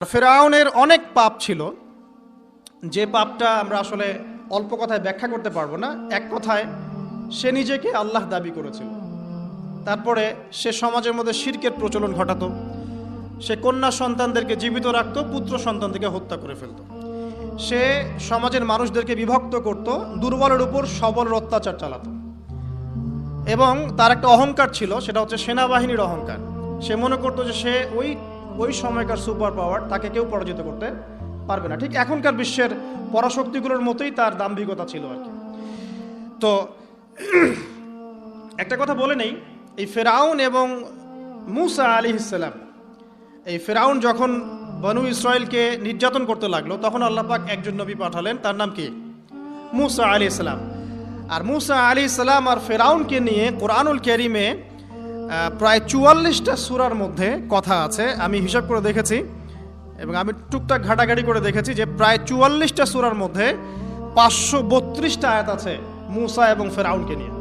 ফেরাউনের অনেক পাপ ছিল, যে পাপটা আমরা আসলে অল্প কথায় ব্যাখ্যা করতে পারবো না। এক কথায় সে নিজেকে আল্লাহ দাবি করেছিল। তারপরে সে সমাজের মধ্যে শিরকের প্রচলন ঘটাতো। সে কন্যা সন্তানদেরকে জীবিত রাখত, পুত্র সন্তানদেরকে হত্যা করে ফেলত। সে সমাজের মানুষদেরকে বিভক্ত করত, দুর্বলের উপর সবলের অত্যাচার চালাতো। এবং তার একটা অহংকার ছিল, সেটা হচ্ছে সেনাবাহিনীর অহংকার। সে মনে করতো যে সে ওই সময়কার সুপার পাওয়ার, তাকে কেউ পরাজিত করতে পারবে না। ঠিক এখনকার বিশ্বের পরাশক্তিগুলোর মতোই তার দাম্ভিকতা ছিল আর কি। তো একটা কথা বলে নেই, এই ফেরাউন এবং মূসা আলাইহিস সালাম, এই ফেরাউন যখন বনু ইসরায়েলকে নির্যাতন করতে লাগলো, তখন আল্লাহ পাক একজন নবী পাঠালেন, তার নাম কি? মূসা আলাইহিস সালাম। আর মূসা আলাইহিস সালাম আর ফেরাউনকে নিয়ে কোরআনুল কারীমে প্রায় 44টা সূরার মধ্যে কথা আছে। আমি হিসাব করে দেখেছি এবং আমি টুকটাক ঘাটাঘাটি করে দেখেছি যে প্রায় 44টা সূরার মধ্যে 532টা আয়াত আছে মূসা এবং ফেরাউনকে নিয়ে।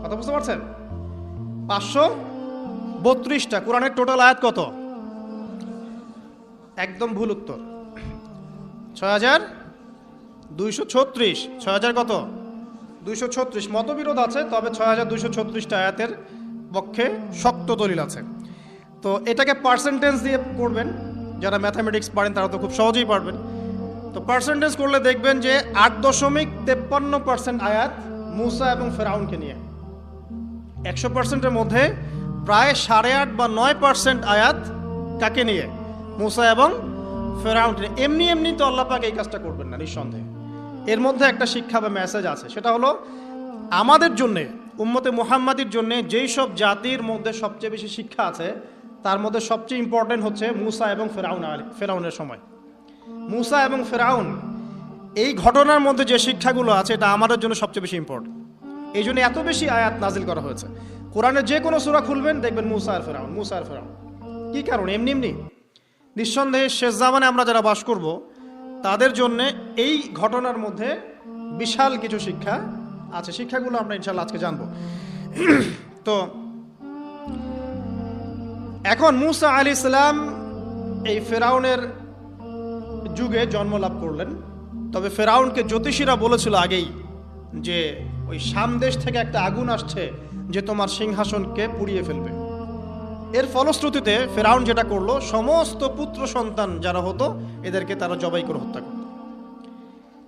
কথা বুঝতে পারছেন? 532টা। কোরআনের টোটাল আয়াত কত? একদম ভুল উত্তর, 6236। 6000 কত? 236। মতবিরোধ আছে, তবে 6236টা আয়াতের পক্ষে শক্ত দলিল আছে। তো এটাকে পার্সেন্টেজ দিয়ে করবেন, যারা ম্যাথামেটিক্স পারেন তারা তো খুব সহজেই পারবেন। তো পার্সেন্টেজ করলে দেখবেন যে 8.53% আয়াত মূসা এবং ফেরাউনকে নিয়ে। 100%-এর মধ্যে প্রায় 8.5 বা 9% আয়াত কাকে নিয়ে? মূসা এবং ফেরাউনকে নিয়ে। এমনি এমনি তো আল্লাহ পাক এই কাজটা করবেন না, নিঃসন্দেহে। এর মধ্যে একটা শিক্ষা বা মেসেজ আছে, সেটা হলো আমাদের জন্যে, উম্মতে মুহাম্মাদির জন্য যেই সব জাতির মধ্যে সবচেয়ে বেশি শিক্ষা আছে, তার মধ্যে সবচেয়ে ইম্পর্টেন্ট হচ্ছে মূসা এবং ফেরাউনের সময়। মূসা এবং ফেরাউন, এই ঘটনার মধ্যে যে শিক্ষাগুলো আছে, এটা আমাদের জন্য সবচেয়ে বেশি ইম্পর্টেন্ট। এই জন্য এত বেশি আয়াত নাজিল করা হয়েছে। কোরআনের যে কোনো সূরা খুলবেন দেখবেন মূসা আর ফেরাউন, মূসা আর ফেরাউন। কি কারণ? এমনি এমনি নিঃসন্দেহে শেষ জামানে আমরা যারা বাস করব, তাদের জন্য এই ঘটনার মধ্যে বিশাল কিছু শিক্ষা আছে। শিক্ষাগুলো আমরা ইনশাআল্লাহ আজকে জানবো। তো এখন মূসা আলাইহিস সালাম এই ফেরাউনের যুগে জন্ম লাভ করলেন। তবে ফেরাউনকে জ্যোতিষীরা বলেছিল আগেই যে ওই শাম দেশ থেকে একটা আগুন আসছে যে তোমার সিংহাসনকে পুড়িয়ে ফেলবে। এর ফলশ্রুতিতে ফেরাউন যেটা করলো, সমস্ত পুত্র সন্তান যারা হতো এদেরকে তারা জবাই করে হত্যা করত।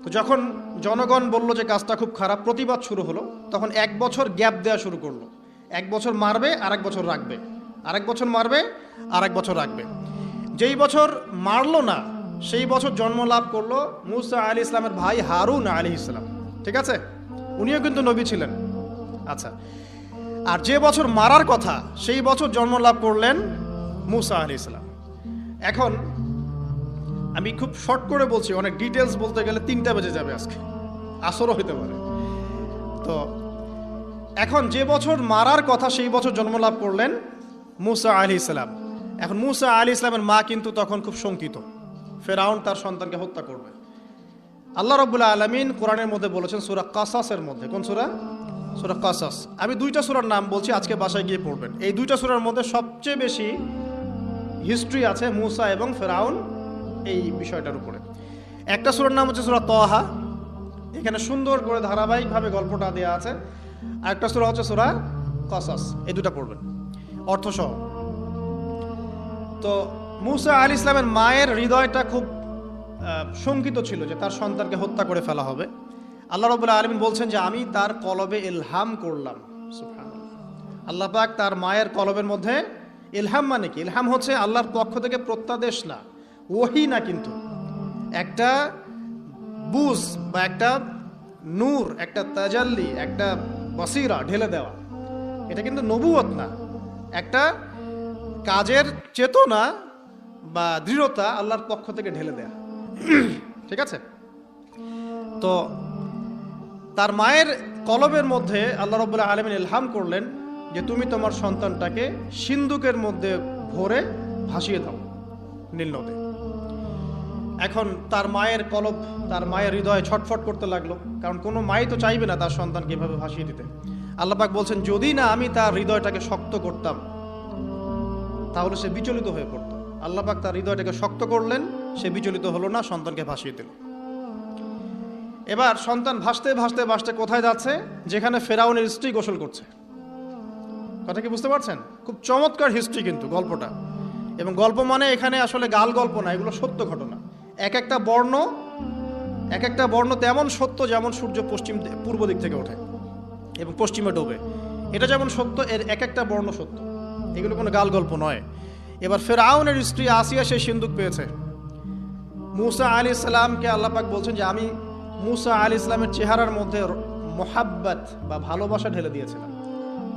তো যখন জনগণ বলল যে কাজটা খুব খারাপ, প্রতিবাদ শুরু হলো, তখন 1 বছর গ্যাপ দেওয়া শুরু করলো। 1 বছর মারবে, আর 1 বছর রাখবে, আর 1 বছর মারবে, আর 1 বছর রাখবে। যেই বছর মারলো না, সেই বছর জন্ম লাভ করলো মূসা আলাইহিস সালামের ভাই হারুন আলাইহিস সালাম। ঠিক আছে? উনিও কিন্তু নবী ছিলেন। আচ্ছা, আর যে বছর মারার কথা, সেই বছর জন্ম লাভ করলেন মূসা আলাইহিস সালাম। এখন আমি খুব শর্ট করে বলছি, অনেক ডিটেলস বলতে গেলে 3টা বেজে যাবে, আজকে আসরও হইতে পারে। তো এখন যে বছর মারার কথা, সেই বছর জন্ম লাভ করলেন মূসা আলাইহিস সালাম। এখন মূসা আলাইহিস সালামের মা কিন্তু তখন খুব শঙ্কিত, ফেরাউন তার সন্তানকে হত্যা করবে। আল্লাহ রাব্বুল আলামিন কোরআনের মধ্যে বলেছেন সূরা কাসাসের মধ্যে। কোন সূরা? সূরা কাসাস। আমি 2টা সূরার নাম বলছি, আজকে বাসায় গিয়ে পড়বেন। এই 2টা সূরার মধ্যে সবচেয়ে বেশি হিস্ট্রি আছে মূসা এবং ফেরাউন এই বিষয়টার উপরে। একটা সূরার নাম হচ্ছে সূরা তাহা, এখানে সুন্দর করে ধারাবাহিকভাবে গল্পটা দেওয়া আছে। আর একটা সূরা হচ্ছে সূরা কাসাস। এই 2টা পড়বেন অর্থসহ। তো মূসা আলাইহিস সালামের মায়ের হৃদয়টা খুব শঙ্কিত ছিল যে তার সন্তানকে হত্যা করে ফেলা হবে। আল্লাহ রাব্বুল আলামিন বলছেন যে আমি তার কলবে ইলহাম করলাম। সুবহানাল্লাহ। আল্লাহ পাক তার মায়ের কলবের মধ্যে ইলহাম, মানে কি? ইলহাম হচ্ছে আল্লাহর পক্ষ থেকে প্রত্যাদেশ না, ওহী না, কিন্তু একটা বুঝ বা একটা নূর, একটা তাজাল্লি, একটা বসিরা ঢেলে দেওয়া। এটা কিন্তু নবুয়ত না, একটা কাজের চেতনা বা দৃঢ়তা আল্লাহর পক্ষ থেকে ঢেলে দেয়া। ঠিক আছে? তো তার মায়ের কলবের মধ্যে আল্লাহ রাব্বুল আলামিন ইলহাম করলেন যে তুমি তোমার সন্তানটাকে সিন্ধুকের মধ্যে ভরে ভাসিয়ে দাও নীল নদে। এখন তার মায়ের কলব, তার মায়ের হৃদয় ছটফট করতে লাগলো, কারণ কোনো মাই তো চাইবে না তার সন্তানকে এভাবে ভাসিয়ে দিতে। আল্লাহ পাক বলছেন যদি না আমি তার হৃদয়টাকে শক্ত করতাম, তাহলে সে বিচলিত হয়ে পড়তো। আল্লাহ পাক তার হৃদয়টাকে শক্ত করলেন, সে বিচলিত হলো না, সন্তানকে ভাসিয়ে দিল। এবার সন্তান ভাসতে ভাসতে ভাসতে কোথায় যাচ্ছে? যেখানে ফেরাউনের স্ত্রী গোসল করছে। কথা কি বুঝতে পারছেন? খুব চমৎকার হিস্ট্রি কিন্তু গল্পটা। এবং গল্প মানে এখানে আসলে গাল গল্প না, এগুলো সত্য ঘটনা। এক একটা বর্ণ তেমন সত্য যেমন সূর্য পূর্ব দিক থেকে ওঠে এবং পশ্চিমে ডোবে, এটা যেমন সত্য, এর এক একটা বর্ণ সত্য। এগুলো কোনো গাল গল্প নয়। এবার ফেরাউনের স্ত্রী আসিয়া সে সিন্দুক পেয়েছে। মুসা আলাইহিস সালামকে আল্লাহ পাক বলছেন যে আমি মুসা আলাইহিস সালামের চেহারার মধ্যে মোহাব্বত বা ভালোবাসা ঢেলে দিয়েছিলাম।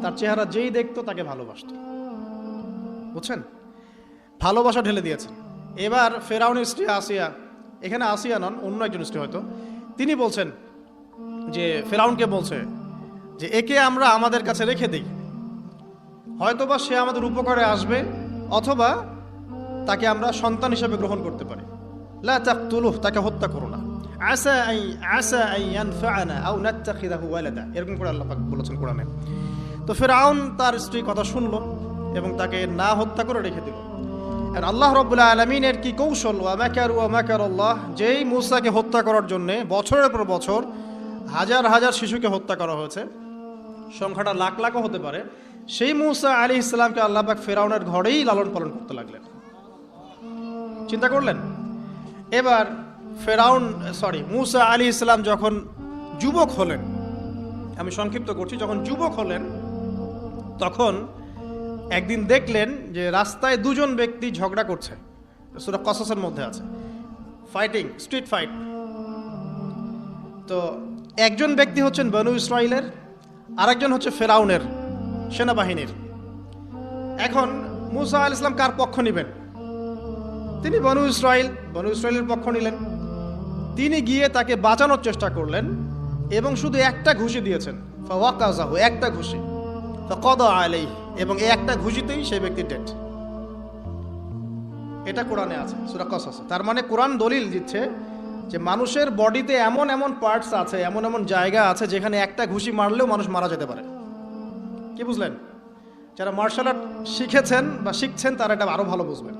তার চেহারা যেই দেখতো তাকে ভালোবাসত। বুঝছেন? ভালোবাসা ঢেলে দিয়েছেন। এবার ফেরাউনের স্ত্রী আসিয়া, এখানে আসিয়া নন, অন্য একজন স্ত্রী হয়তো, তিনি বলছেন যে ফেরাউনকে বলছে যে একে আমরা আমাদের কাছে রেখে দিই, হয়তোবা সে আমাদের উপকারে আসবে, অথবা তাকে আমরা সন্তান হিসেবে গ্রহণ করতে পারি। লা তাকতুলুহু, তাকে হত্যা করো না। আসা আন ইয়ানফা'না আও নাত্তাখিযাহু ওয়ালাদা, এরকম করে আল্লাহ পাক বলেছেন কোরআনে। তো ফেরাউন তার স্ত্রীর কথা শুনলো এবং তাকে না হত্যা করে রেখে দিল। আর আল্লাহ রাব্বুল আলামিনের কি কৌশল! ওয়া মাকারুল্লাহ, যেই মূসাকে হত্যা করার জন্য বছরের পর বছর হাজার হাজার শিশুকে হত্যা করা হয়েছে, সংখ্যাটা লাখ লাখও হতে পারে, সেই মূসা আলাইহিস সালামকে আল্লাহ পাক ফেরাউনের ঘরেই লালন পালন করতে লাগলেন। চিন্তা করলেন? এবার মূসা আলাইহিস সালাম যখন যুবক হলেন, আমি সংক্ষিপ্ত করছি, যখন যুবক হলেন তখন একদিন দেখলেন যে রাস্তায় দুজন ব্যক্তি ঝগড়া করছে। সূরা কসসের মধ্যে আছে, স্ট্রিট ফাইট। তো একজন ব্যক্তি হচ্ছেন বনু ইসরাইলের, আরেকজন হচ্ছে ফেরাউনের সেনাবাহিনীর। এখন মূসা আলাইহিস সালাম কার পক্ষ নেবেন? তিনি বনু ইসরাইলের পক্ষ নিলেন। তিনি গিয়ে তাকে বাঁচানোর চেষ্টা করলেন এবং শুধু একটা ঘুষি দিয়েছেন, ফাওয়াকাযাহু, একটা ঘুষি, ফাকাদা আলাইহি, এবং এই একটা ঘুষিতেই সেই ব্যক্তি ডেড। এটা কোরআনে আছে সূরা কসস। তার মানে কোরআন দলিল দিচ্ছে যে মানুষের বডিতে এমন এমন পার্টস আছে, এমন এমন জায়গা আছে যেখানে একটা ঘুষি মারলেও মানুষ মারা যেতে পারে। কি বুঝলেন? যারা মার্শাল আর্ট শিখেছেন বা শিখছেন তারা এটা আরো ভালো বুঝবেন।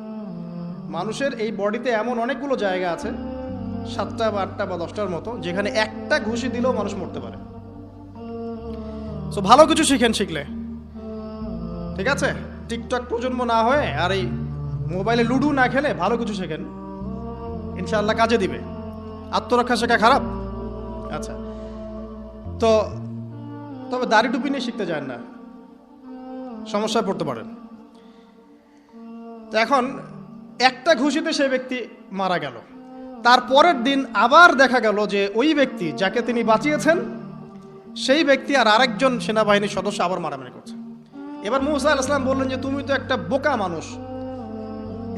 মানুষের এই বডিতে এমন অনেকগুলো জায়গা আছে, 7টা বা 8টা বা 10টার মতো, যেখানে একটা ঘুষি দিলেও মানুষ মরতে পারে। তো ভালো কিছু শিখলে, ঠিক আছে? টিকটক প্রজন্ম না হয়ে আর এই মোবাইলে লুডু না খেলে ভালো কিছু শেখেন, ইনশাআল্লাহ কাজে দিবে। আত্মরক্ষা শেখা খারাপ? আচ্ছা, তো তবে দাড়ি টুপি নিয়ে শিখতে যান না, সমস্যায় পড়তে পারেন। তো এখন একটা ঘুষিতে সেই ব্যক্তি মারা গেল। তারপরের দিন আবার দেখা গেল যে ওই ব্যক্তি যাকে তিনি বাঁচিয়েছেন সেই ব্যক্তি আর আরেকজন সেনাবাহিনীর সদস্য আবার মারামারি করছে। এবার মূসা আলাইহিস সালাম বললেন যে তুমি তো একটা বোকা মানুষ।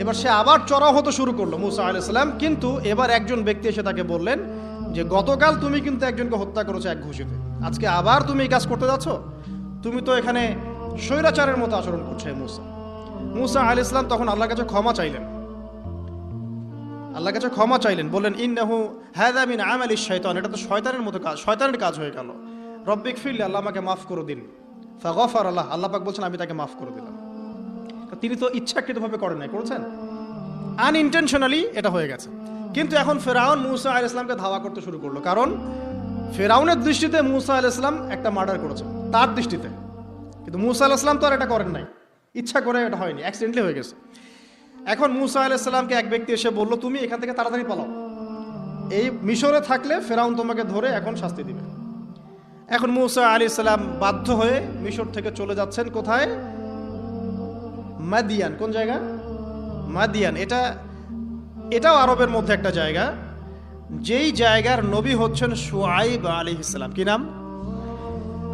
এবার সে আবার চড়াও হতে শুরু করলো মূসা আলাইহিস সালাম, কিন্তু এবার একজন ব্যক্তি এসে তাকে বললেন যে গতকাল তুমি কিন্তু একজনকে হত্যা করেছো এক ঘুষিতে, আজকে আবার তুমি এই কাজ করতে যাচ্ছ, তুমি তো এখানে স্বৈরাচারের মতো আচরণ করছে। মূসা আলাইহিস সালাম তখন আল্লাহর কাছে ক্ষমা চাইলেন, বললেন ইন্নাহু হাযা মিন আমালিশ শাইতান, এটা তো শয়তানের মতো কাজ, শয়তানের কাজ হয়ে গেল। রব্বিক ফিরলি, আল্লাহ আমাকে মাফ করে দিন। ফাগফারা লাহ, আল্লাহ পাক বলছেন আমি তাকে মাফ করে দিলাম। তিনি তো ইচ্ছাকৃতভাবে করেন নাই, করেছেন আনইনটেনশনালি, এটা হয়ে গেছে। কিন্তু এখন ফেরাউন মূসা আলাইহিস সালামকে ধাওয়া করতে শুরু করলো, কারণ ফেরাউনের দৃষ্টিতে মূসা আলাইহিস সালাম একটা মার্ডার করেছেন তার দৃষ্টিতে, কিন্তু মূসা আলাইহিস সালাম তো আর এটা করেন নাই, ইচ্ছা করে এটা হয়নি, অ্যাক্সিডেন্টলি হয়ে গেছে। এখন মূসা আলাইহিস সালামকে এক ব্যক্তি এসে বলল তুমি এখান থেকে তাড়াতাড়ি পালাও, এই মিশরে থাকলে ফেরাউন তোমাকে ধরে এখন শাস্তি দিবে। এখন মূসা আলাইহিস সালাম বাধ্য হয়ে মিশর থেকে চলে যাচ্ছেন কোথায়? মাদিয়ান। কোন জায়গা? মাদিয়ান। এটাও আরবের মধ্যে একটা জায়গা, যেই জায়গার নবী হচ্ছেন শুআইব আলাইহিস সালাম। কি নাম?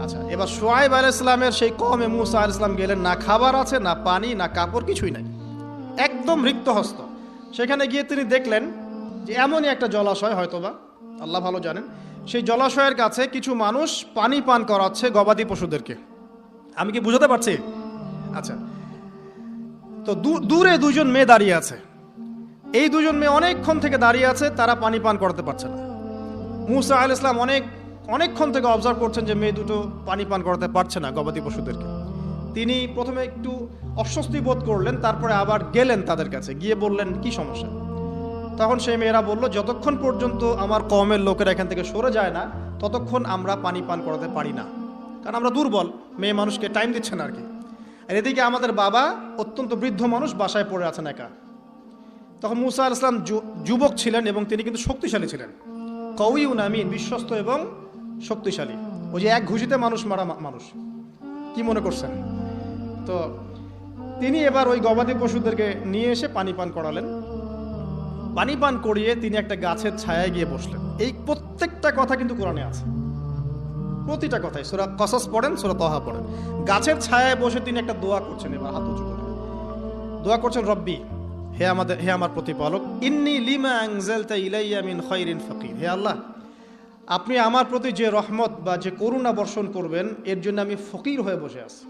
আচ্ছা, এবার শুআইব আলাইহিস সালামের সেই কওমে মূসা আলাইহিস সালাম গেলেন, না খাবার আছে, না পানি, না কাপড়, কিছুই নাই, একদম রিক্ত হস্ত। সেখানে গিয়ে তিনি দেখলেন যে এমনই একটা জলাশয়, হয়তোবা আল্লাহ ভালো জানেন, সেই জলাশয়ের কাছে কিছু মানুষ পানি পান করাচ্ছে গবাদি পশুদেরকে। আমি কি বুঝাতে পারছি? আচ্ছা, তো দূরে দুজন মেয়ে দাঁড়িয়ে আছে। এই দুজন মেয়ে অনেকক্ষণ থেকে দাঁড়িয়ে আছে, তারা পানি পান করাতে পারছে না। মূসা আলাইহিস সালাম অনেকক্ষণ থেকে অবজার্ভ করছেন যে মেয়ে দুটো পানি পান করাতে পারছে না গবাদি পশুদেরকে। তিনি প্রথমে একটু অস্বস্তি বোধ করলেন, তারপরে আবার গেলেন তাদের কাছে, গিয়ে বললেন কি সমস্যা। তখন সেই মেয়েরা বলল, যতক্ষণ পর্যন্ত আমার কওমের লোকেরা এখান থেকে সরে যায় না ততক্ষণ আমরা পানি পান করাতে পারি না, কারণ আমরা দুর্বল, মেয়ে মানুষকে টাইম দিচ্ছেন আর কি। আর এদিকে আমাদের বাবা অত্যন্ত বৃদ্ধ মানুষ, বাসায় পড়ে আছেন একা। তখন মুসা আলাইহিস সালাম যুবক ছিলেন এবং তিনি কিন্তু শক্তিশালী ছিলেন, কওয়িউন আমিন, বিশ্বস্ত এবং শক্তিশালী। ওই যে এক ঘুষিতে মানুষ মারা মানুষ, কি মনে করছেন? তো তিনি এবার ওই গবাদি পশুদেরকে নিয়ে এসে পানি পান করালেন। পানি পান করিয়ে তিনি একটা গাছের ছায়ায় গিয়ে বসলেন। এই প্রত্যেকটা কথা কিন্তু কোরআনে আছে, প্রতিটা কথাই। সূরা কসস পড়েন, সূরা তাহা পড়েন। গাছের ছায়ায় বসে তিনি একটা দোয়া করছেন, এবার হাত উঁচু করে দোয়া করছেন, রব্বি, হে আমার প্রতিপালক, ইন্নী লিমা আনজালতা ইলাইয়া মিন খায়রিন ফাকির, হে আল্লাহ, আপনি আমার প্রতি যে রহমত বা যে করুণা বর্ষণ করবেন এর জন্য আমি ফকির হয়ে বসে আছি।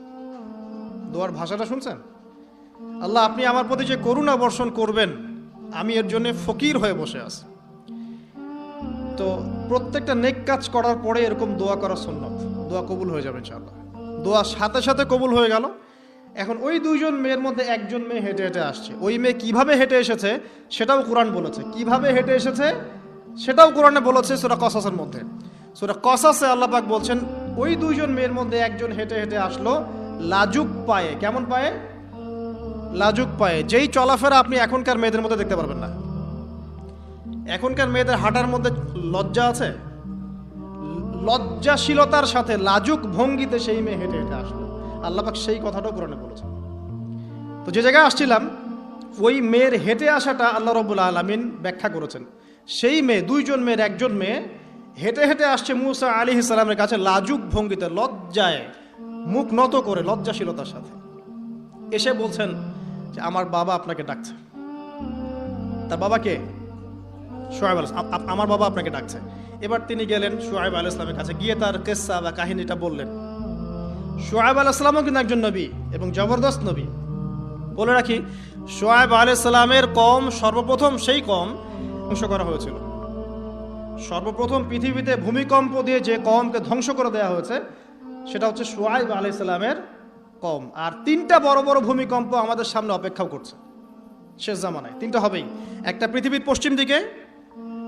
দোয়ার ভাষাটা শুনছেন? আল্লাহ, আপনি আমার প্রতি যে করুণা বর্ষণ করবেন আমি এর জন্য ফকির হয়ে বসে আছি। তো প্রত্যেকটা নেক কাজ করার পরে এরকম দোয়া করা সুন্নাত, দোয়া কবুল হয়ে যাবে ইনশাআল্লাহ। দোয়া সাথে সাথে কবুল হয়ে গেল। এখন ওই দুইজন মেয়ের মধ্যে একজন মেয়ে হেঁটে হেঁটে আসছে। ওই মেয়ে কিভাবে হেঁটে এসেছে সেটাও কোরআন বলেছে, কিভাবে হেঁটে এসেছে সেটাও কোরআনে বলেছে সূরা কসসের মধ্যে। সূরা কসসে আল্লাহ পাক বলছেন, ওই দুইজন মেয়ের মধ্যে একজন হেঁটে হেঁটে আসলো লাজুক পায়ে। কেমন পায়ে? লাজুক পায়ে। যেই চলাফেরা আপনি এখনকার মেয়েদের মধ্যে দেখতে পারবেন না। এখনকার মেয়েদের হাঁটার মধ্যে লজ্জা আছে, লজ্জাশীলতার সাথে লাজুক ভঙ্গিতে সেই মেয়ে হেঁটে হেঁটে আসলো। আল্লাহ পাক সেই কথাটাও কোরআনে বলেছেন। তো যে জায়গায় আসছিলাম, ওই মেয়ের হেঁটে আসাটা আল্লাহ রাব্বুল আলামিন ব্যাখ্যা করেছেন। সেই মেয়ে, দুইজন মেয়ের একজন মেয়ে হেঁটে হেঁটে আসছে মুসা আলাইহিস সালামের কাছে লাজুক ভঙ্গিতে, লজ্জায় মুখ নত করে, লজ্জাশীলতার সাথে এসে বলছেন যে আমার বাবা আপনাকে ডাকছে। তার বাবাকে? শুআয়ব আলাইহিস সালাম, আমার বাবা আপনাকে ডাকছে। এবার তিনি গেলেন শুআয়ব আলাইহিস সালামের কাছে, গিয়ে তার কিসসা বা কাহিনীটা বললেন। শুআয়ব আলাইহিস সালামও কিন্তু একজন নবী এবং জবরদস্ত নবী। বলে রাখি, শুআয়ব আলাইহিস সালামের কওম সর্বপ্রথম সেই কওম ধ্বংস করা হয়েছিল। সর্বপ্রথম পৃথিবীতে ভূমিকম্প দিয়ে যে কওমকে ধ্বংস করে দেওয়া হয়েছে সেটা হচ্ছে শুআয়ব আলাইহিস সালামের কওম। আর তিনটা বড় বড় ভূমিকম্প আমাদের সামনে অপেক্ষাও করছে শেষ জামানায়। তিনটা হবেই, একটা পৃথিবীর পশ্চিম দিকে,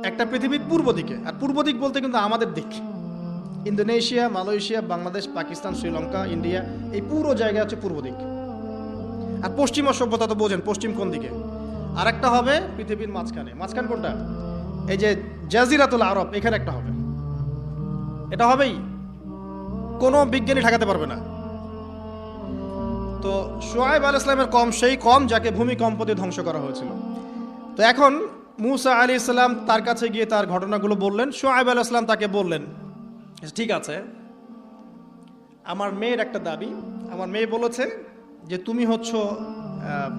একটা পৃথিবীর পূর্ব দিকে। আর পূর্ব দিক বলতে কিন্তু আমাদের দিক, Indonesia, Malaysia, Bangladesh, Pakistan, Sri Lanka, India, এই পুরো জায়গা হচ্ছে পূর্ব দিক। আর পশ্চিমা সভ্যতা তো বোঝেন, পশ্চিম কোন দিকে। আর একটা হবে পৃথিবীর মাঝখানে। মাঝখান কোনটা? এই যে জাজিরাতুল আরব, এখানে একটা হবে। এটা হবেই, কোনো বিজ্ঞানী ঠেকাতে পারবে না। তো শুআয়ব আলাইহিস সালামের কওম সেই কওম যাকে ভূমিকম্প দিয়ে ধ্বংস করা হয়েছিল। তো এখন মুসা আলাইহিস সালাম তার কাছে গিয়ে তার ঘটনাগুলো বললেন। শুআয়ব আলাইহিস সালাম তাকে বললেন, ঠিক আছে, আমার মেয়ের একটা দাবি। আমার মেয়ে বলেছে যে তুমি হচ্ছ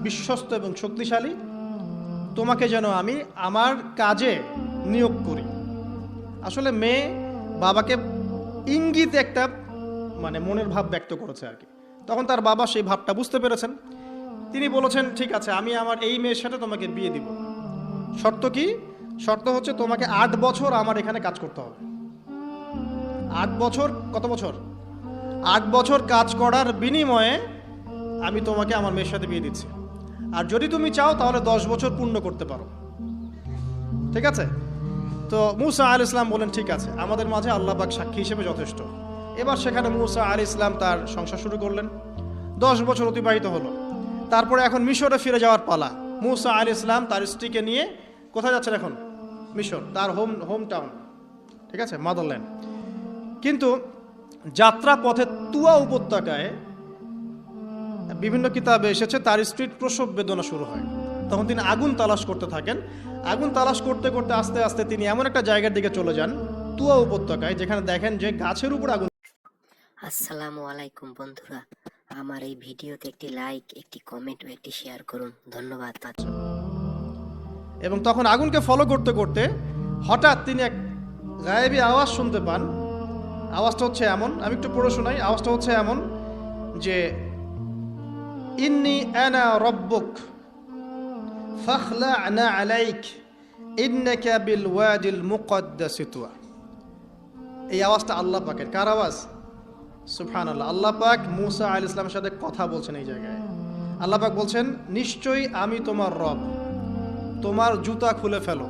বিশ্বস্ত এবং শক্তিশালী, তোমাকে যেন আমি আমার কাজে নিয়োগ করি। আসলে মেয়ে বাবাকে ইঙ্গিত একটা মানে মনের ভাব ব্যক্ত করেছে আর কি। তখন তার বাবা সেই ভাবটা বুঝতে পেরেছেন। তিনি বলেছেন, ঠিক আছে, আমি আমার এই মেয়ের সাথে তোমাকে বিয়ে দিব। শর্ত কি? শর্ত হচ্ছে তোমাকে 8 বছর আমার এখানে কাজ করতে হবে। 8 বছর, কত বছর? 8 বছর কাজ করার বিনিময়ে আমি তোমাকে আমার মেয়ের সাথে বিয়ে দিচ্ছি। আর যদি তুমি চাও তাহলে 10 বছর পূর্ণ করতে পারো। ঠিক আছে? তো মুসা আলাইহিস সালাম বলেন, ঠিক আছে, আমাদের মাঝে আল্লাহ পাক সাক্ষী হিসেবে যথেষ্ট। এবার সেখানে মুসা আলাইহিস সালাম তার সংসার শুরু করলেন। 10 বছর অতিবাহিত হলো। তারপরে এখন মিশরে ফিরে যাওয়ার পালা। মুসা আলাইহিস সালাম তার স্ত্রীকে নিয়ে কোথায় যাচ্ছেন এখন? মিশর, তার হোম টাউন। ঠিক আছে, মাদারল্যান্ড। কিন্তু যাত্রা পথে তুয়া উপত্যকায় বিভিন্ন কিতাবে এসেছে তার স্ত্রীর প্রসব বেদনা শুরু হয়। তখন তিনি আগুন তালাশ করতে থাকেন। আগুন তালাশ করতে করতে আস্তে আস্তে তিনি এমন একটা জায়গার দিকে চলে যান, তুয়া উপত্যকায়, যেখানে দেখেন যে গাছের উপর আগুন। আসসালামু আলাইকুম বন্ধুরা, আমার এই ভিডিওতে একটি লাইক, একটি কমেন্ট ও একটি শেয়ার করুন, ধন্যবাদ। এবং তখন আগুনকে ফলো করতে করতে হঠাৎ তিনি এক গায়েবী আওয়াজ শুনতে পান। আওয়াজটা হচ্ছে এমন, আমি একটু পড়ে শোনাই। আওয়াজটা হচ্ছে এমন যে, ইন্নী আনা রব্বুক ফাখলা'না আলাইক ইন্নাকা বিল ওয়াদিল মুকদ্দাসি তুয়া। এই আওয়াজটা আল্লাহ পাকের। কার আওয়াজ? সুবহানাল্লাহ। আল্লাহ পাক মূসা আলাইহিস সালামের সাথে কথা বলছেন এই জায়গায়। আল্লাহ পাক বলছেন, নিশ্চয়ই আমি তোমার রব, তোমার জুতা খুলে ফেলো,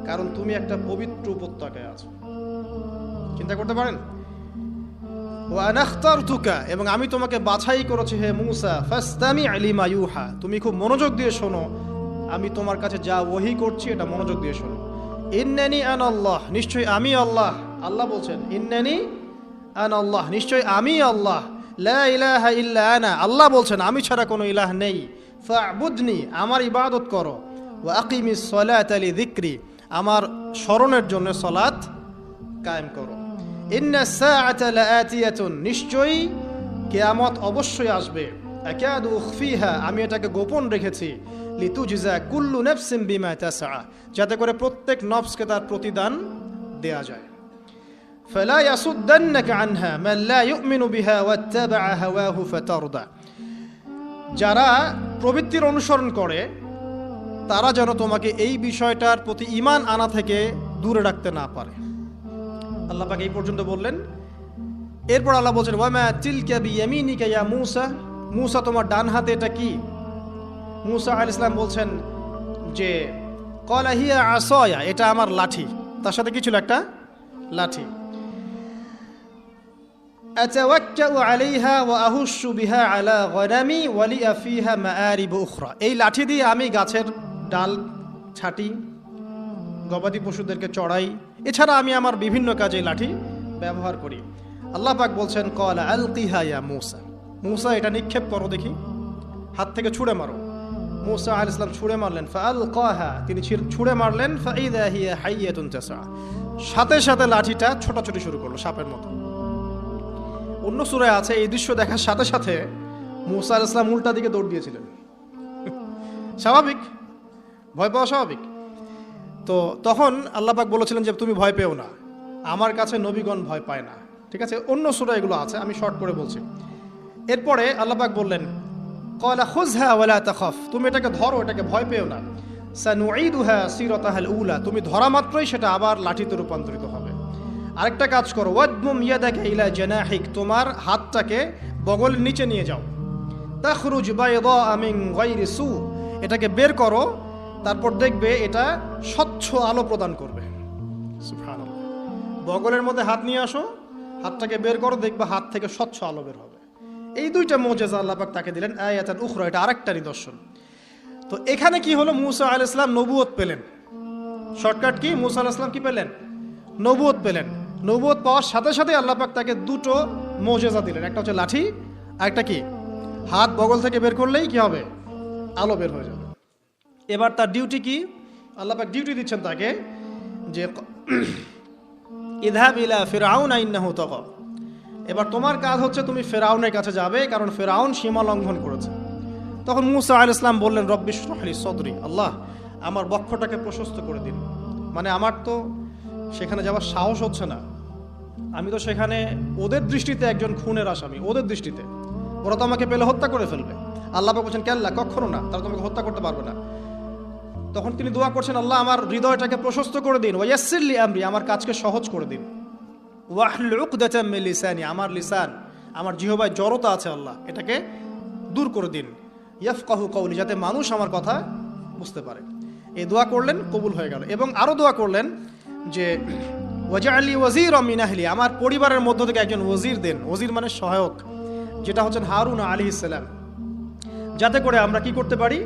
কারণ তুমি একটা পবিত্র উপত্যকায় আছো। চিন্তা করতে পারেন? ওয়া আনা ইখতারতুকা, এবং আমি তোমাকে বাছাই করেছি হে মূসা, ফাসতামি' লিমা ইউহা, তুমি খুব মনোযোগ দিয়ে শোনো, আমি তোমার কাছে যা ওহী করছি এটা মনোযোগ দিয়ে শোনো। ইন্নানি আনা আল্লাহ, নিশ্চয়ই আমি আল্লাহ। আল্লাহ বলছেন ইন্নানি আনা আল্লাহ, নিশ্চয়ই আমি আল্লাহ। লা ইলাহা ইল্লা আনা, আল্লাহ বলছেন আমি ছাড়া কোনো ইলাহ নেই। ফা'বুদনি, আমার ইবাদত করো। ওয়া আকিমিস সালাতা লিযিকরি, আমার স্মরণের জন্য সালাত কায়েম করো। ইন্নাস সাআতা লাআতিয়াতুন, নিশ্চয়ই কিয়ামত অবশ্যই আসবে। আকাদু উখফিহা, আমি এটাকে গোপন রেখেছি। লিতুজজা কুল্লু নাফসিন বিমা তাসআ, যাতে করে প্রত্যেক নফসকে তার প্রতিদান দেয়া যায়। ফালা ইয়াসুদ্দান্নাকা আনহা মান লা ইউমিনু বিহা ওয়াত্তাবা'a হাওয়াহু ফাতারদা, যারা প্রবৃত্তির অনুসরণ করে তারা যেন তোমাকে এই বিষয়টার প্রতি ঈমান আনা থেকে দূরে রাখতে না পারে। আল্লাহ পাক এই পর্যন্ত বললেন। এরপর আল্লাহ বলছেন, ওয়ামা তিলকা বিয়ামিনিকা ইয়া মূসা, মূসা তোমার ডান হাতে এটা কি? মূসা আলাইহিস সালাম বলছেন যে ক্বালা হিয়া আসায়া, এটা আমার লাঠি। তার সাথে কি ছিল? একটা লাঠি। আতাওয়াক্কাউ আলাইহা ওয়া আহুশু বিহা আলা গনামি ওয়া লিয়া ফিহা মাআরিব উখরা, এই লাঠি দিয়ে আমি গাছের ডাল ছাঁটি, গবাদি পশুদেরকে চড়াই, এছাড়া আমি আমার বিভিন্ন কাজে লাঠি ব্যবহার করি। আল্লাহ পাক বলছেন, ক্বালা আলকিহা ইয়া মূসা, মূসা এটা নিক্ষেপ করো দেখি, হাত থেকে ছুঁড়ে মারো। মূসা আলাইহিস সালাম ছুঁড়ে মারলেন। ফাআলকাহা, তিনি ছুঁড়ে মারলেন। ফাইযা হিয়া হাইয়াতুন তাসআ, সাথে সাথে লাঠিটা ছোটাছুটি শুরু করলো সাপের মতো। অন্য সূরায় আছে এই দৃশ্য দেখার সাথে সাথে মূসা আলাইহিস সালাম উল্টা দিকে দৌড় দিয়েছিলেন। স্বাভাবিক, ভয় পাওয়া স্বাভাবিক। তো তখন আল্লাহ পাক বলেছিলেন যে তুমি ভয় পেও না, আমার কাছে নবীগণ ভয় পায় না। ঠিক আছে, অন্য সূরায় এগুলো আছে, আমি শর্ট করে বলছি। এরপরে আল্লাহ পাক বললেন, ক্বালা খুযহা ওয়ালা তাখাফ, তুমি এটাকে ধরো, এটাকে ভয় পেও না। সানুঈদুহা সিরাতাহাল উলা, তুমি ধরা মাত্রই সেটা আবার লাঠিতে রূপান্তরিত হবে। আরেকটা কাজ করো, ওয়াদমুম ইয়াদাকা ইলা জানাহিক, তোমার হাতটাকে বগলের নিচে নিয়ে যাও। তাখরুজ বাইদা মিন গায়রি সু, এটাকে বের করো, তারপর দেখবে এটা স্বচ্ছ আলো প্রদান করবে। সুবহানাল্লাহ। বগলের মধ্যে হাত নিয়ে আসো, হাতটাকে বের করো, দেখবে হাত থেকে স্বচ্ছ আলো বের হবে। এই দুইটা মুজিজা আল্লাহ পাক তাকে দিলেন। আয়াতান উখরা, এটা আরেকটা নিদর্শন। তো এখানে কি হলো? মূসা আলাইহিস সালাম নবুয়ত পেলেন। Shortcut key? মূসা আলাইহিস সালাম কি পেলেন? নবুয়ত পেলেন। নবুয়ত পাওয়ার সাথে সাথে আল্লাহ পাক তাকে দুটো মুজিজা দিলেন। একটা হচ্ছে লাঠি, আর একটা কি? হাত বগল থেকে বের করলেই কি হবে? আলো বের হয়ে যাবে। এবার তার ডিউটি কি? আল্লাহ পাক ডিউটি দিচ্ছেন তাকে যে ইযহাব ইলা ফিরআউনা ইন্নাহু তাগা, এবার তোমার কাজ হচ্ছে তুমি ফেরাউনের কাছে যাবে, কারণ ফেরাউন সীমা লঙ্ঘন করেছে। তখন মূসা আলাইহিস সালাম বললেন, রব্বি ইশরাহ লি সদরি, আল্লাহ আমার বক্ষটাকে প্রশস্ত করে দিন। মানে আমার তো সেখানে যাওয়ার সাহস হচ্ছে না, আমি তো সেখানে ওদের দৃষ্টিতে একজন খুনের আসামি, ওদের দৃষ্টিতে ওরা তো আমাকে পেলে হত্যা করে ফেলবে। আল্লাহ পাক বলছেন, কাল্লা, কখনো না, তারা তোমাকে হত্যা করতে পারবে না। তখন তিনি দোয়া করছেন, আল্লাহ আমার হৃদয়টাকে প্রশস্ত করে দিন, ওয়া ইয়াসসির লি আমরি, আমার কাজকে সহজ করে দিন। ওয়াহলুল উকদাতাম মিন লিসানি, আমার লিসান, আমার জিহ্বায় জড়তা আছে আল্লাহ, এটাকে দূর করে দিন। ইয়াফকাহু কওলি, যাতে মানুষ আমার কথা বুঝতে পারে। এই দোয়া করলেন, কবুল হয়ে গেল। এবং আরো দোয়া করলেন যে ওয়াজআলি ওয়াজিরাম মিন আহলি, আমার পরিবারের মধ্য থেকে একজন ওজির দেন। ওজির মানে সহায়ক, যেটা হচ্ছেন হারুন আলাইহিস সালাম, যাতে করে আমরা কি করতে পারি?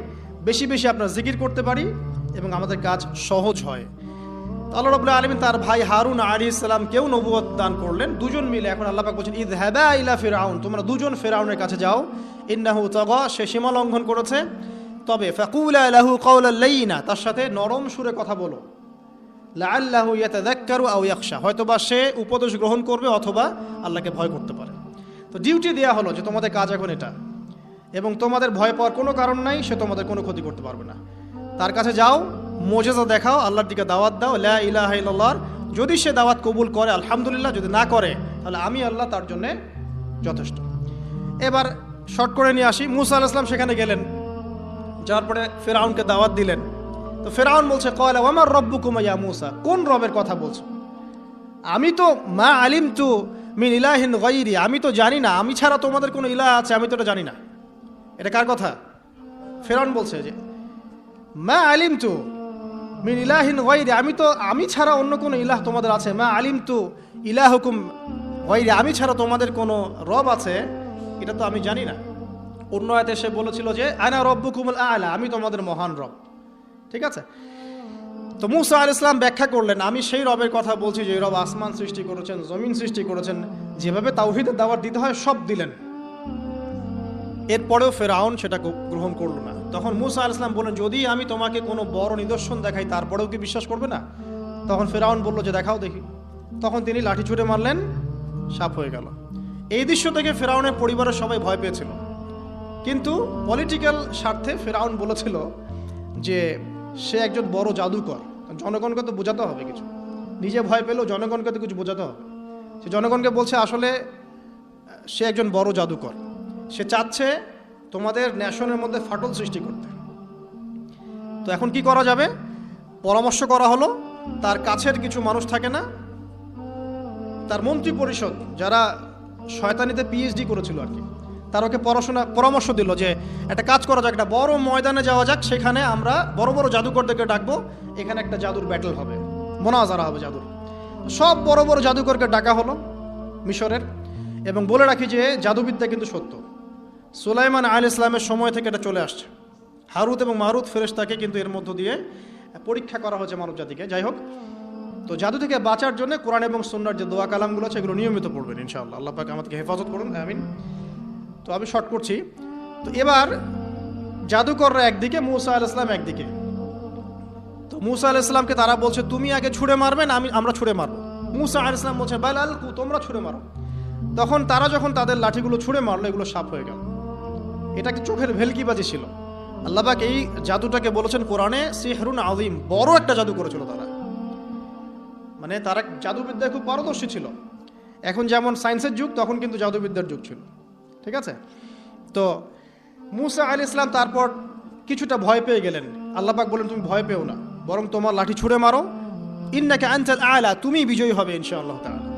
বেশি বেশি আপনার জিকির করতে পারি এবং আমাদের কাজ সহজ হয়। আল্লাহ রাব্বুল আলামিন তার ভাই হারুন আলাইহিস সালামকেও নবুয়ত দান করলেন, দুজন মিলে। এখন আল্লাহ পাক বলেন, ইযহাবা ইলা ফিরআউন, তোমরা দুজন ফিরআউনের কাছে যাও, ইন্নাহু তাগা, সে সীমা লঙ্ঘন করেছে। তবে ফাকুলা লাহু কাওলাল লাইয়িনা, তার সাথে নরম সুরে কথা বলো। লাআল্লাহু ইয়াতাযাক্কারু আও ইয়াখশা, হয়তোবা সে উপদেশ গ্রহণ করবে অথবা আল্লাহকে ভয় করতে পারে। তো ডিউটি দেয়া হলো যে তোমাদের কাজ এখন এটা, এবং তোমাদের ভয় পাওয়ার কোনো কারণ নাই, সে তোমাদের কোনো ক্ষতি করতে পারবে না। তার কাছে যাও, মুজিজা দেখাও, আল্লাহর দিকে দাওয়াত দাও, লা ইলাহা ইল্লাল্লাহ। যদি সে দাওয়াত কবুল করে আলহামদুলিল্লাহ, যদি না করে তাহলে আমি আল্লাহ তার জন্য যথেষ্ট। এবার শর্ট করে নিয়ে আসি, মূসা আলাইহিস সালাম সেখানে গেলেন, যাওয়ার পরে ফিরআউনকে দাওয়াত দিলেন। তো ফিরআউন বলছে, ক্বালা ওয়ামা রাব্বুকুমা ইয়া মূসা, কোন রবের কথা বলছো? আমি তো মা আলিমতু মিন ইলাহিন গায়রি, আমি তো জানি না, আমি ছাড়া তোমাদের কোনো ইলাহ আছে আমি তো এটা জানি না। এটা কার কথা? ফেরাউন বলছে যে মা আলিমতু মিন ইলাহিন গায়রি, আমি ছাড়া অন্য কোনো ইলাহ তোমাদের আছে? মা আলিমতু ইলাহুকুম গায়রি, আমি ছাড়া তোমাদের কোনো রব আছে এটা তো আমি জানি না। অন্য আয়াতে সে বলেছিল যে আনা রব্বুকুমুল আ'লা, আমি তোমাদের মহান রব। ঠিক আছে? তো মূসা আলাইহিস সালাম ব্যাখ্যা করলেন, আমি সেই রবের কথা বলছি যে রব আসমান সৃষ্টি করেছেন, জমিন সৃষ্টি করেছেন, যেভাবে তাওহীদের দাওয়াত দিতে হয় সব দিলেন। এরপরেও ফেরাউন সেটা গ্রহণ করলো না। তখন মূসা আলাইহিস সালাম বললেন, যদি আমি তোমাকে কোনো বড় নিদর্শন দেখাই তারপরেও কি বিশ্বাস করবে না? তখন ফেরাউন বলল যে দেখাও দেখি। তখন তিনি লাঠি ছুঁড়ে মারলেন, সাপ হয়ে গেল। এই দৃশ্য থেকে ফেরাউনের পরিবারের সবাই ভয় পেয়েছিল, কিন্তু পলিটিক্যাল স্বার্থে ফেরাউন বলেছিল যে সে একজন বড় জাদুকর, জনগণকে তো বোঝাতে হবে কিছু, নিজে ভয় পেলেও জনগণকে তো কিছু বোঝাতে হবে। সে জনগণকে বলছে আসলে সে একজন বড় জাদুকর, সে চাচ্ছে তোমাদের ন্যাশনের মধ্যে ফাটল সৃষ্টি করতে। তো এখন কি করা যাবে? পরামর্শ করা হলো, তার কাছের কিছু মানুষ থাকে না, তার মন্ত্রী পরিষদ যারা শয়তানিতে পিএইচডি করেছিল আর কি, তার ওকে পরামর্শ দিল যে একটা কাজ করা যাক, একটা বড় ময়দানে যাওয়া যাক, সেখানে আমরা বড় বড় জাদুকরদেরকে ডাকবো, এখানে একটা জাদুর ব্যাটল হবে, মোনাজারা হবে জাদুর। সব বড় বড় জাদুকরকে ডাকা হলো মিশরের, এবং বলে রাখি যে জাদুবিদ্যা কিন্তু সত্য, সুলাইমান আলাইহিস সালামের সময় থেকে এটা চলে আসছে। হারুত এবং মারুত ফেরেশতাকে কিন্তু এর মধ্য দিয়ে পরীক্ষা করা হয়েছে মানব জাতিকে। যাই হোক, তো জাদু থেকে বাঁচার জন্য কোরআন এবং সুন্নাহর যে দোয়া কালামগুলো আছে এগুলো নিয়মিত পড়বেন ইনশাআল্লাহ। আল্লাহ পাক আমাদেরকে হেফাজত করুন, আমিন। তো আমি শর্ট করছি। তো এবার জাদুকররা একদিকে, মূসা আলাইহিস সালাম একদিকে। তো মূসা আলাইহিস সালামকে তারা বলছে তুমি আগে ছুঁড়ে মারবে না আমরা ছুঁড়ে মারবো। মূসা আলাইহিস সালাম বলছে বাল আলকু, তোমরা ছুঁড়ে মারো। তখন তারা যখন তাদের লাঠিগুলো ছুঁড়ে মারলো, এগুলো সাপ হয়ে গেল। এটা একটা চোখের ভেলকিবাজি ছিল। আল্লাহ পাক এই জাদুটাকে বলেছেন কোরআনে সিহরুন আযীম, বড় একটা জাদু করেছিল তারা, মানে তারা জাদুবিদ্যায় খুব পারদর্শী ছিল। এখন যেমন সায়েন্সের যুগ, তখন কিন্তু জাদুবিদ্যার যুগ ছিল। ঠিক আছে? তো মূসা আলাইহিস সালাম তারপর কিছুটা ভয় পেয়ে গেলেন। আল্লাহ পাক বলেন তুমি ভয় পেও না, বরং তোমার লাঠি ছুঁড়ে মারো, ইন্নাকা আনতাল আ'লা, তুমি বিজয়ী হবে ইনশাআল্লাহ তাআলা।